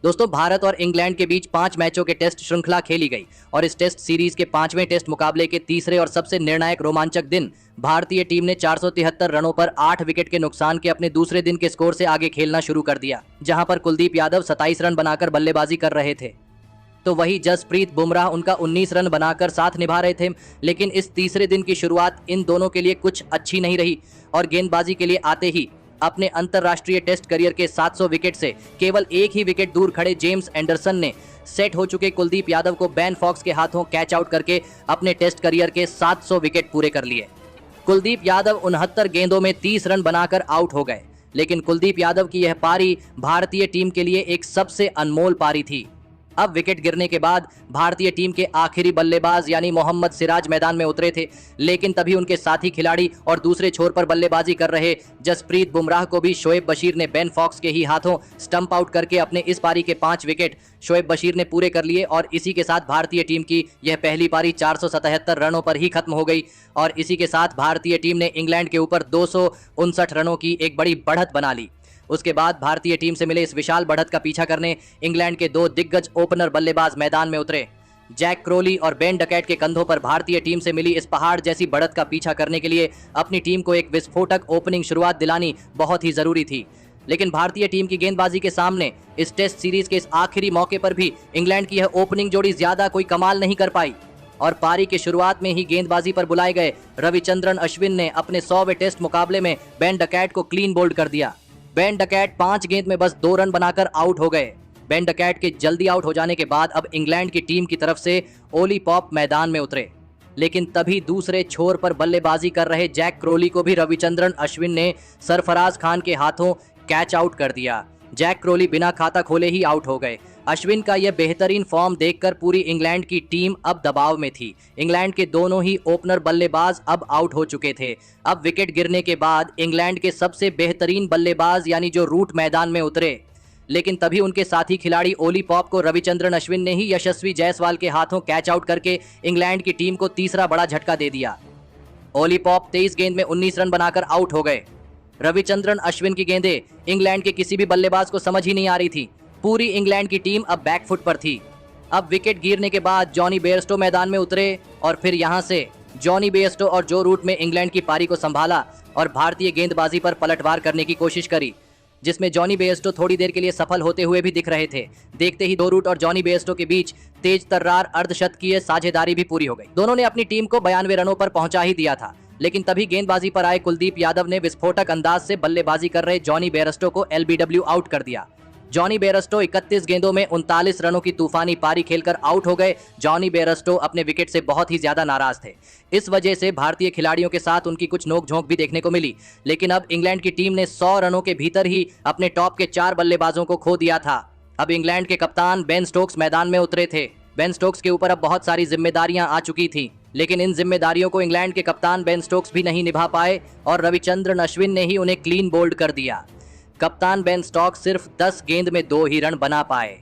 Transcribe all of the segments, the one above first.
दोस्तों, भारत और इंग्लैंड के बीच 5 मैचों के टेस्ट श्रृंखला खेली गई और इस टेस्ट सीरीज के 5वें टेस्ट मुकाबले के तीसरे और सबसे निर्णायक रोमांचक दिन भारतीय टीम ने 473 रनों पर 8 विकेट के नुकसान के अपने दूसरे दिन के स्कोर से आगे खेलना शुरू कर दिया, जहां पर कुलदीप यादव 27 रन बनाकर बल्लेबाजी कर रहे थे, तो वही जसप्रीत बुमराह उनका 19 रन बनाकर साथ निभा रहे थे। लेकिन इस तीसरे दिन की शुरुआत इन दोनों के लिए कुछ अच्छी नहीं रही और गेंदबाजी के लिए आते ही अपने अंतरराष्ट्रीय टेस्ट करियर के 700 विकेट से केवल एक ही विकेट दूर खड़े जेम्स एंडरसन ने सेट हो चुके कुलदीप यादव को बेन फॉक्स के हाथों कैच आउट करके अपने टेस्ट करियर के 700 विकेट पूरे कर लिए। कुलदीप यादव 69 गेंदों में 30 रन बनाकर आउट हो गए, लेकिन कुलदीप यादव की यह पारी भारतीय टीम के लिए एक सबसे अनमोल पारी थी। अब विकेट गिरने के बाद भारतीय टीम के आखिरी बल्लेबाज यानी मोहम्मद सिराज मैदान में उतरे थे, लेकिन तभी उनके साथी खिलाड़ी और दूसरे छोर पर बल्लेबाजी कर रहे जसप्रीत बुमराह को भी शोएब बशीर ने बेन फॉक्स के ही हाथों स्टंप आउट करके अपने इस पारी के 5 विकेट शोएब बशीर ने पूरे कर लिए और इसी के साथ भारतीय टीम की यह पहली पारी 477 रनों पर ही खत्म हो गई और इसी के साथ भारतीय टीम ने इंग्लैंड के ऊपर 259 रनों की एक बड़ी बढ़त बना ली। उसके बाद भारतीय टीम से मिले इस विशाल बढ़त का पीछा करने इंग्लैंड के 2 दिग्गज ओपनर बल्लेबाज मैदान में उतरे। जैक क्रोली और बेन डकैट के कंधों पर भारतीय टीम से मिली इस पहाड़ जैसी बढ़त का पीछा करने के लिए अपनी टीम को एक विस्फोटक ओपनिंग शुरुआत दिलानी बहुत ही जरूरी थी। लेकिन भारतीय टीम की गेंदबाजी के सामने इस टेस्ट सीरीज के इस आखिरी मौके पर भी इंग्लैंड की यह ओपनिंग जोड़ी ज्यादा कोई कमाल नहीं कर पाई और पारी की शुरुआत में ही गेंदबाजी पर बुलाए गए रविचंद्रन अश्विन ने अपने 100वें टेस्ट मुकाबले में बेन डकैट को क्लीन बोल्ड कर दिया। बेन डकैट 5 गेंद में बस 2 रन बनाकर आउट हो गए। बेन डकैट के जल्दी आउट हो जाने के बाद अब इंग्लैंड की टीम की तरफ से ओली पॉप मैदान में उतरे, लेकिन तभी दूसरे छोर पर बल्लेबाजी कर रहे जैक क्रोली को भी रविचंद्रन अश्विन ने सरफराज खान के हाथों कैच आउट कर दिया। जैक क्रोली बिना खाता खोले ही आउट हो गए। अश्विन का यह बेहतरीन फॉर्म देखकर पूरी इंग्लैंड की टीम अब दबाव में थी। इंग्लैंड के दोनों ही ओपनर बल्लेबाज अब आउट हो चुके थे। अब विकेट गिरने के बाद इंग्लैंड के सबसे बेहतरीन बल्लेबाज यानी जो रूट मैदान में उतरे, लेकिन तभी उनके साथी खिलाड़ी ओली पॉप को रविचंद्रन अश्विन ने ही यशस्वी जायसवाल के हाथों कैच आउट करके इंग्लैंड की टीम को तीसरा बड़ा झटका दे दिया। ओली पॉप 23 गेंद में 19 रन बनाकर आउट हो गए। रविचंद्रन अश्विन की गेंदें इंग्लैंड के किसी भी बल्लेबाज को समझ ही नहीं आ रही थी। पूरी इंग्लैंड की टीम अब बैकफुट पर थी। अब विकेट गिरने के बाद जॉनी बेयरस्टो मैदान में उतरे और फिर यहां से जॉनी बेयरस्टो और जो रूट में इंग्लैंड की पारी को संभाला और भारतीय गेंदबाजी पर पलटवार करने की कोशिश करी, जिसमें जॉनी बेयरस्टो थोड़ी देर के लिए सफल होते हुए भी दिख रहे थे। देखते ही दो रूट और जॉनी बेयरस्टो के बीच तेज तर्रार अर्धशतकीय साझेदारी भी पूरी हो गई। दोनों ने अपनी टीम को 92 रनों पर पहुंचा ही दिया था, लेकिन तभी गेंदबाजी पर आए कुलदीप यादव ने विस्फोटक अंदाज से बल्लेबाजी कर रहे जॉनी बेयरस्टो को एलबीडब्ल्यू आउट कर दिया। जॉनी बेयरस्टो 31 गेंदों में 39 रनों की तूफानी पारी खेलकर आउट हो गए। जॉनी बेयरस्टो अपने विकेट से बहुत ही ज्यादा नाराज थे। इस वजह से भारतीय खिलाड़ियों के साथ उनकी कुछ नोकझोंक भी देखने को मिली, लेकिन अब इंग्लैंड की टीम ने 100 रनों के भीतर ही अपने टॉप के 4 बल्लेबाजों को खो दिया था। अब इंग्लैंड के कप्तान बेन स्टोक्स मैदान में उतरे थे। बेन स्टोक्स के ऊपर अब बहुत सारी जिम्मेदारियां आ चुकी थी, लेकिन इन जिम्मेदारियों को इंग्लैंड के कप्तान बेन स्टोक्स भी नहीं निभा पाए और रविचंद्रन अश्विन ने ही उन्हें क्लीन बोल्ड कर दिया। कप्तान बेन स्टोक्स सिर्फ 10 गेंद में 2 ही रन बना पाए।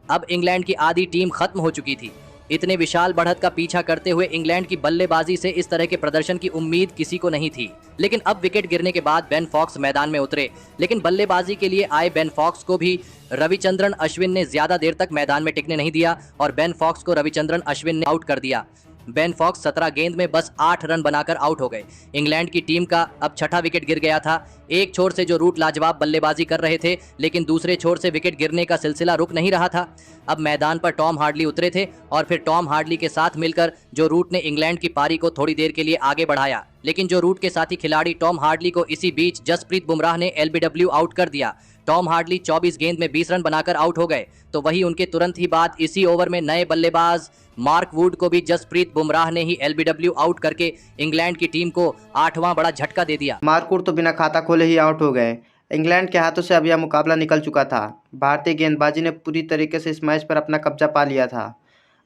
अब इंग्लैंड की आधी टीम खत्म हो चुकी थी। इतने विशाल बढ़त का पीछा करते हुए इंग्लैंड की बल्लेबाजी से इस तरह के प्रदर्शन की उम्मीद किसी को नहीं थी, लेकिन अब विकेट गिरने के बाद बेन फॉक्स मैदान में उतरे, लेकिन बल्लेबाजी के लिए आए बेन फॉक्स को भी रविचंद्रन अश्विन ने ज्यादा देर तक मैदान में टिकने नहीं दिया और बेन फॉक्स को रविचंद्रन अश्विन ने आउट कर दिया। बेन फॉक्स 17 गेंद में बस 8 रन बनाकर आउट हो गए। इंग्लैंड की टीम का अब छठा विकेट गिर गया था। एक छोर से जो रूट लाजवाब बल्लेबाजी कर रहे थे, लेकिन दूसरे छोर से विकेट गिरने का सिलसिला रुक नहीं रहा था। अब मैदान पर टॉम हार्डली उतरे थे और फिर टॉम हार्डली के साथ मिलकर जो रूट ने इंग्लैंड की पारी को थोड़ी देर के लिए आगे बढ़ाया, लेकिन जो रूट के साथी खिलाड़ी टॉम हार्डली को इसी बीच जसप्रीत बुमराह ने एलबीडब्ल्यू आउट कर दिया। टॉम हार्डली 24 गेंद में 20 रन बनाकर आउट हो गए, तो वही उनके तुरंत ही बाद इसी ओवर में नए बल्लेबाज मार्क वुड को भी जसप्रीत बुमराह ने ही एलबीडब्ल्यू आउट करके इंग्लैंड की टीम को 8वां बड़ा झटका दे दिया। मार्क वुड तो बिना खाता खोले ही आउट हो गए। इंग्लैंड के हाथों से अब यह मुकाबला निकल चुका था। भारतीय गेंदबाजी ने पूरी तरीके से इस मैच पर अपना कब्जा पा लिया था।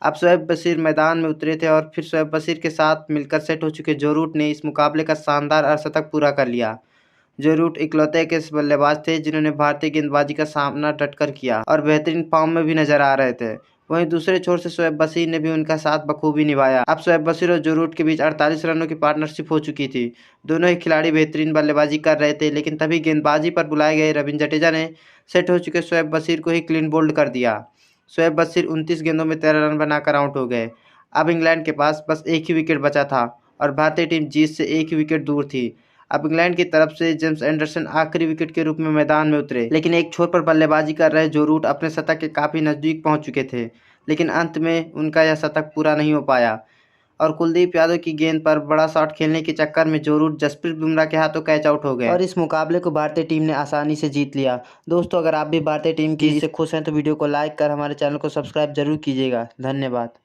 अब शोएब बशीर मैदान में उतरे थे और फिर शोएब बशीर के साथ मिलकर सेट हो चुके जो रूट ने इस मुकाबले का शानदार अर्धशतक पूरा कर लिया। जो रूट इकलौते के बल्लेबाज थे जिन्होंने भारतीय गेंदबाजी का सामना डटकर किया और बेहतरीन फॉर्म में भी नजर आ रहे थे। वहीं दूसरे छोर से शोएब बशीर ने भी उनका साथ बखूबी निभाया। अब शोएब बशीर और जो रूट के बीच 48 रनों की पार्टनरशिप हो चुकी थी। दोनों ही खिलाड़ी बेहतरीन बल्लेबाजी कर रहे थे, लेकिन तभी गेंदबाजी पर बुलाए गए रविंद्र जडेजा ने सेट हो चुके शोएब बशीर को ही क्लीन बोल्ड कर दिया। शोएब बशीर 29 गेंदों में 13 रन बनाकर आउट हो गए। अब इंग्लैंड के पास बस एक ही विकेट बचा था और भारतीय टीम जीत से एक ही विकेट दूर थी। अब इंग्लैंड की तरफ से जेम्स एंडरसन आखिरी विकेट के रूप में मैदान में उतरे, लेकिन एक छोर पर बल्लेबाजी कर रहे जो रूट अपने शतक के काफ़ी नज़दीक पहुंच चुके थे, लेकिन अंत में उनका यह शतक पूरा नहीं हो पाया और कुलदीप यादव की गेंद पर बड़ा शॉट खेलने के चक्कर में जो रूट जसप्रीत बुमराह के हाथों कैच आउट हो गए और इस मुकाबले को भारतीय टीम ने आसानी से जीत लिया। दोस्तों, अगर आप भी भारतीय टीम की जीत से खुश हैं तो वीडियो को लाइक कर हमारे चैनल को सब्सक्राइब जरूर कीजिएगा। धन्यवाद।